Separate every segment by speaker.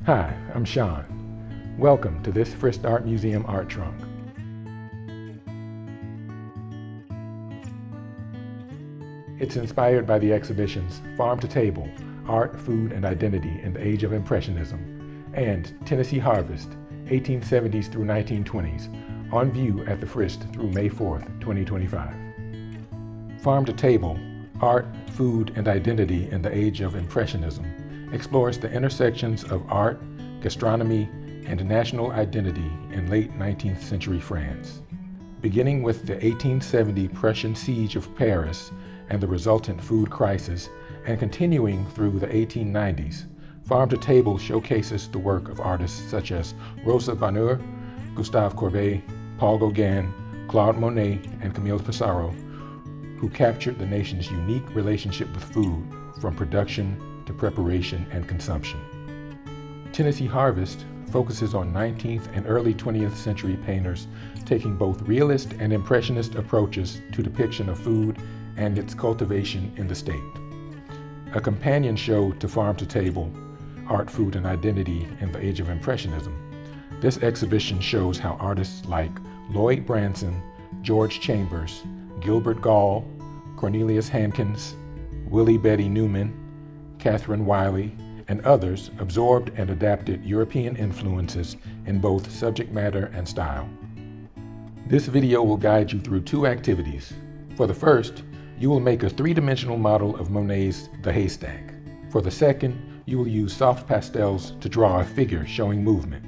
Speaker 1: Hi, I'm Sean. Welcome to this Frist Art Museum art trunk. It's inspired by the exhibitions Farm to Table, Art, Food, and Identity in the Age of Impressionism, and Tennessee Harvest, 1870s through 1920s, on view at the Frist through May 4th, 2025. Farm to Table, Art, Food, and Identity in the Age of Impressionism explores the intersections of art, gastronomy, and national identity in late 19th century France. Beginning with the 1870 Prussian siege of Paris and the resultant food crisis, and continuing through the 1890s, Farm to Table showcases the work of artists such as Rosa Bonheur, Gustave Courbet, Paul Gauguin, Claude Monet, and Camille Pissarro, who captured the nation's unique relationship with food, from production to preparation and consumption. Tennessee Harvest focuses on 19th and early 20th century painters taking both realist and impressionist approaches to depiction of food and its cultivation in the state. A companion show to Farm to Table, Art, Food, and Identity in the Age of Impressionism, this exhibition shows how artists like Lloyd Branson, George Chambers, Gilbert Gall, Cornelius Hankins, Willie Betty Newman, Catherine Wiley, and others absorbed and adapted European influences in both subject matter and style. This video will guide you through two activities. For the first, you will make a three-dimensional model of Monet's The Haystack. For the second, you will use soft pastels to draw a figure showing movement.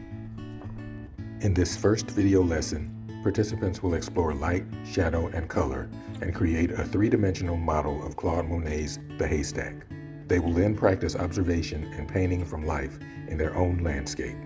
Speaker 1: In this first video lesson, participants will explore light, shadow, and color and create a three-dimensional model of Claude Monet's The Haystack. They will then practice observation and painting from life in their own landscape.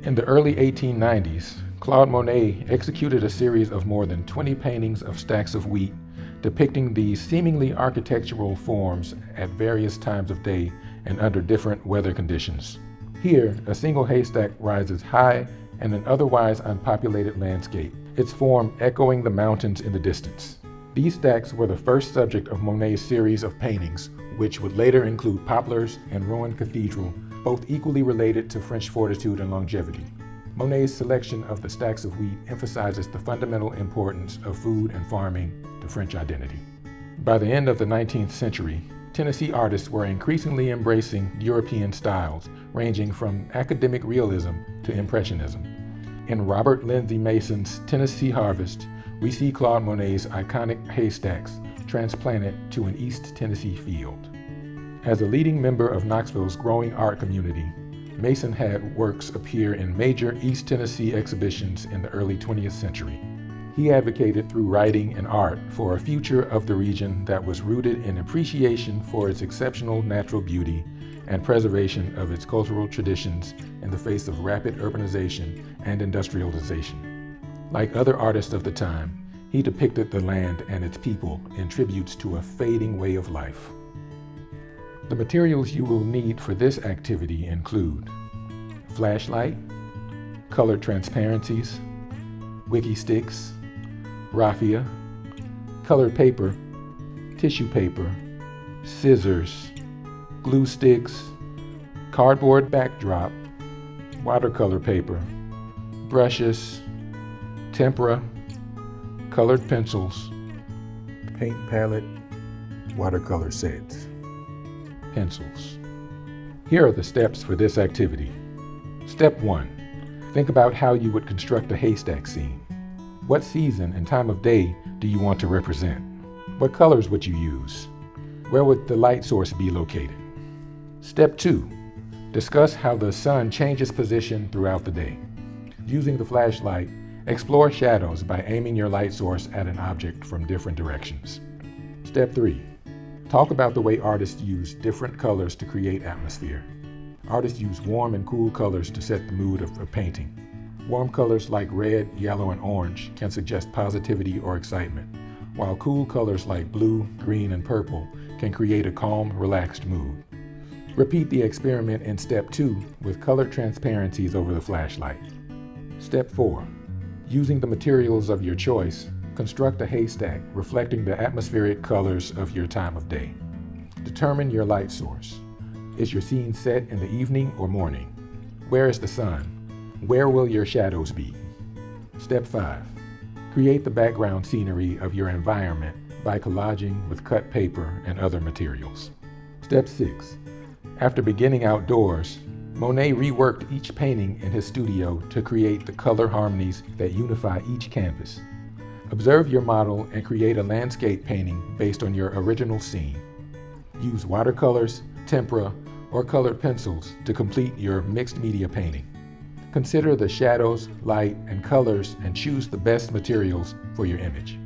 Speaker 1: In the early 1890s, Claude Monet executed a series of more than 20 paintings of stacks of wheat depicting these seemingly architectural forms at various times of day and under different weather conditions. Here, a single haystack rises high in an otherwise unpopulated landscape, its form echoing the mountains in the distance. These stacks were the first subject of Monet's series of paintings, which would later include poplars and ruined cathedral, both equally related to French fortitude and longevity. Monet's selection of the stacks of wheat emphasizes the fundamental importance of food and farming to French identity. By the end of the 19th century, Tennessee artists were increasingly embracing European styles, ranging from academic realism to impressionism. In Robert Lindsay Mason's Tennessee Harvest, we see Claude Monet's iconic haystacks transplanted to an East Tennessee field. As a leading member of Knoxville's growing art community, Mason had works appear in major East Tennessee exhibitions in the early 20th century. He advocated through writing and art for a future of the region that was rooted in appreciation for its exceptional natural beauty and preservation of its cultural traditions in the face of rapid urbanization and industrialization. Like other artists of the time, he depicted the land and its people in tributes to a fading way of life. The materials you will need for this activity include flashlight, colored transparencies, wiki sticks, raffia, colored paper, tissue paper, scissors, glue sticks, cardboard backdrop, watercolor paper, brushes, tempera, colored pencils, paint palette, watercolor sets, pencils. Here are the steps for this activity. Step 1. Think about how you would construct a haystack scene. What season and time of day do you want to represent? What colors would you use? Where would the light source be located? Step 2. Discuss how the sun changes position throughout the day. Using the flashlight, explore shadows by aiming your light source at an object from different directions. Step 3. Talk about the way artists use different colors to create atmosphere. Artists use warm and cool colors to set the mood of a painting. Warm colors like red, yellow, and orange can suggest positivity or excitement, while cool colors like blue, green, and purple can create a calm, relaxed mood. Repeat the experiment in Step 2 with colored transparencies over the flashlight. Step 4. Using the materials of your choice, construct a haystack reflecting the atmospheric colors of your time of day. Determine your light source. Is your scene set in the evening or morning? Where is the sun? Where will your shadows be? Step 5. Create the background scenery of your environment by collaging with cut paper and other materials. Step 6. After beginning outdoors, Monet reworked each painting in his studio to create the color harmonies that unify each canvas. Observe your model and create a landscape painting based on your original scene. Use watercolors, tempera, or colored pencils to complete your mixed media painting. Consider the shadows, light, and colors and choose the best materials for your image.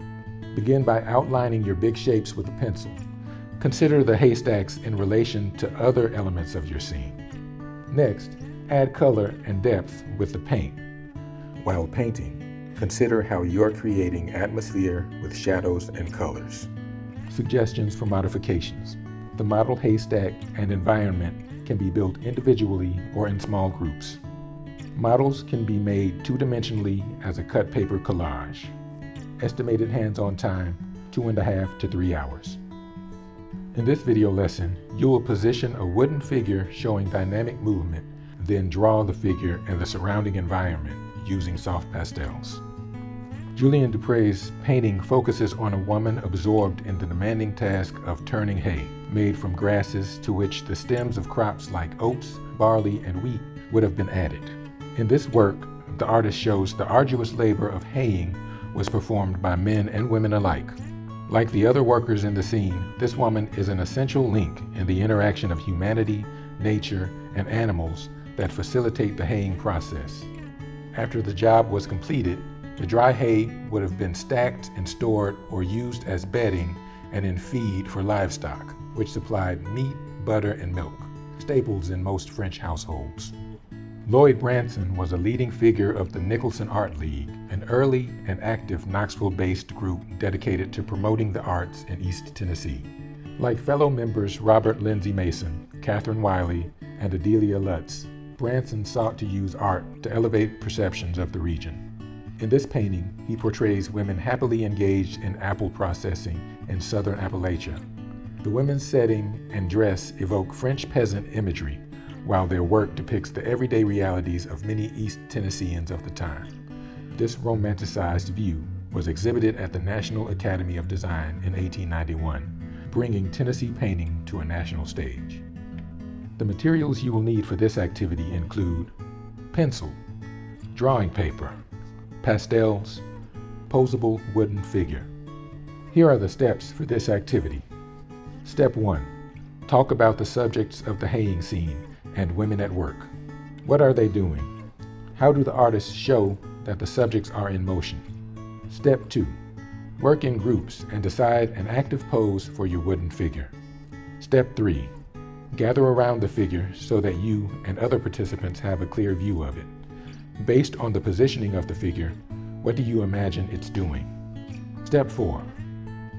Speaker 1: Begin by outlining your big shapes with a pencil. Consider the haystacks in relation to other elements of your scene. Next, add color and depth with the paint. While painting, consider how you're creating atmosphere with shadows and colors. Suggestions for modifications. The model haystack and environment can be built individually or in small groups. Models can be made two-dimensionally as a cut paper collage. Estimated hands-on time, 2.5 to 3 hours. In this video lesson, you will position a wooden figure showing dynamic movement, then draw the figure and the surrounding environment using soft pastels. Julien Dupray's painting focuses on a woman absorbed in the demanding task of turning hay, made from grasses to which the stems of crops like oats, barley, and wheat would have been added. In this work, the artist shows the arduous labor of haying was performed by men and women alike. Like the other workers in the scene, this woman is an essential link in the interaction of humanity, nature, and animals that facilitate the haying process. After the job was completed, the dry hay would have been stacked and stored or used as bedding and in feed for livestock, which supplied meat, butter, and milk, staples in most French households. Lloyd Branson was a leading figure of the Nicholson Art League, an early and active Knoxville-based group dedicated to promoting the arts in East Tennessee. Like fellow members Robert Lindsay Mason, Catherine Wiley, and Adelia Lutz, Branson sought to use art to elevate perceptions of the region. In this painting, he portrays women happily engaged in apple processing in southern Appalachia. The women's setting and dress evoke French peasant imagery, while their work depicts the everyday realities of many East Tennesseans of the time. This romanticized view was exhibited at the National Academy of Design in 1891, bringing Tennessee painting to a national stage. The materials you will need for this activity include pencil, drawing paper, pastels, posable wooden figure. Here are the steps for this activity. Step 1. Talk about the subjects of the haying scene and women at work. What are they doing? How do the artists show that the subjects are in motion? Step 2. Work in groups and decide an active pose for your wooden figure. Step 3. Gather around the figure so that you and other participants have a clear view of it. Based on the positioning of the figure, what do you imagine it's doing? Step 4.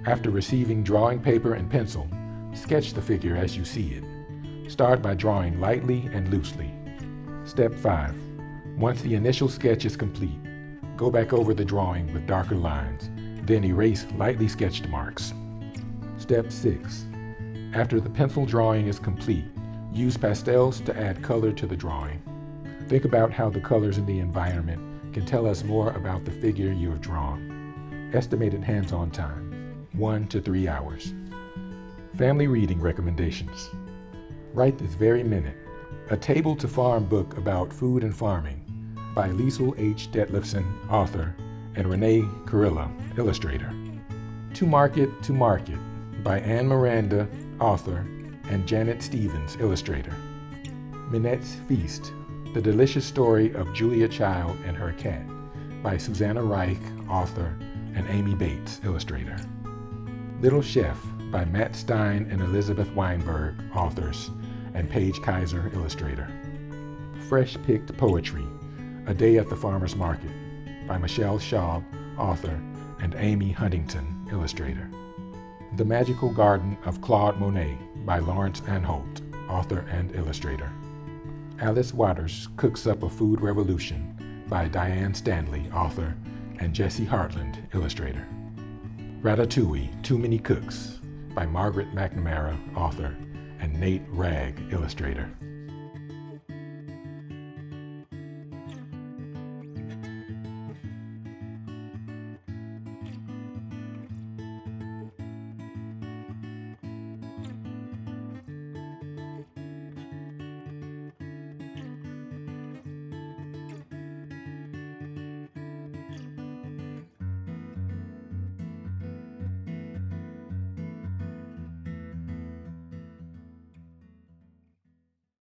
Speaker 1: After receiving drawing paper and pencil, sketch the figure as you see it. Start by drawing lightly and loosely. Step 5. Once the initial sketch is complete, go back over the drawing with darker lines, then erase lightly sketched marks. Step 6. After the pencil drawing is complete, use pastels to add color to the drawing. Think about how the colors in the environment can tell us more about the figure you have drawn. Estimated hands-on time, 1 to 3 hours. Family reading recommendations. Right this very minute, A Table to Farm book about food and farming by Liesl H. Detlefsen, author, and Renee Carilla, illustrator. To Market by Anne Miranda, author, and Janet Stevens, illustrator. Minette's Feast, The Delicious Story of Julia Child and Her Cat by Susanna Reich, author, and Amy Bates, illustrator. Little Chef by Matt Stein and Elizabeth Weinberg, authors, and Paige Kaiser, illustrator. Fresh Picked Poetry, A Day at the Farmer's Market by Michelle Schaub, author, and Amy Huntington, illustrator. The Magical Garden of Claude Monet by Lawrence Anholt, author and illustrator. Alice Waters Cooks Up a Food Revolution by Diane Stanley, author, and Jesse Hartland, illustrator. Ratatouille, Too Many Cooks by Margaret McNamara, author, and Nate Ragg, illustrator.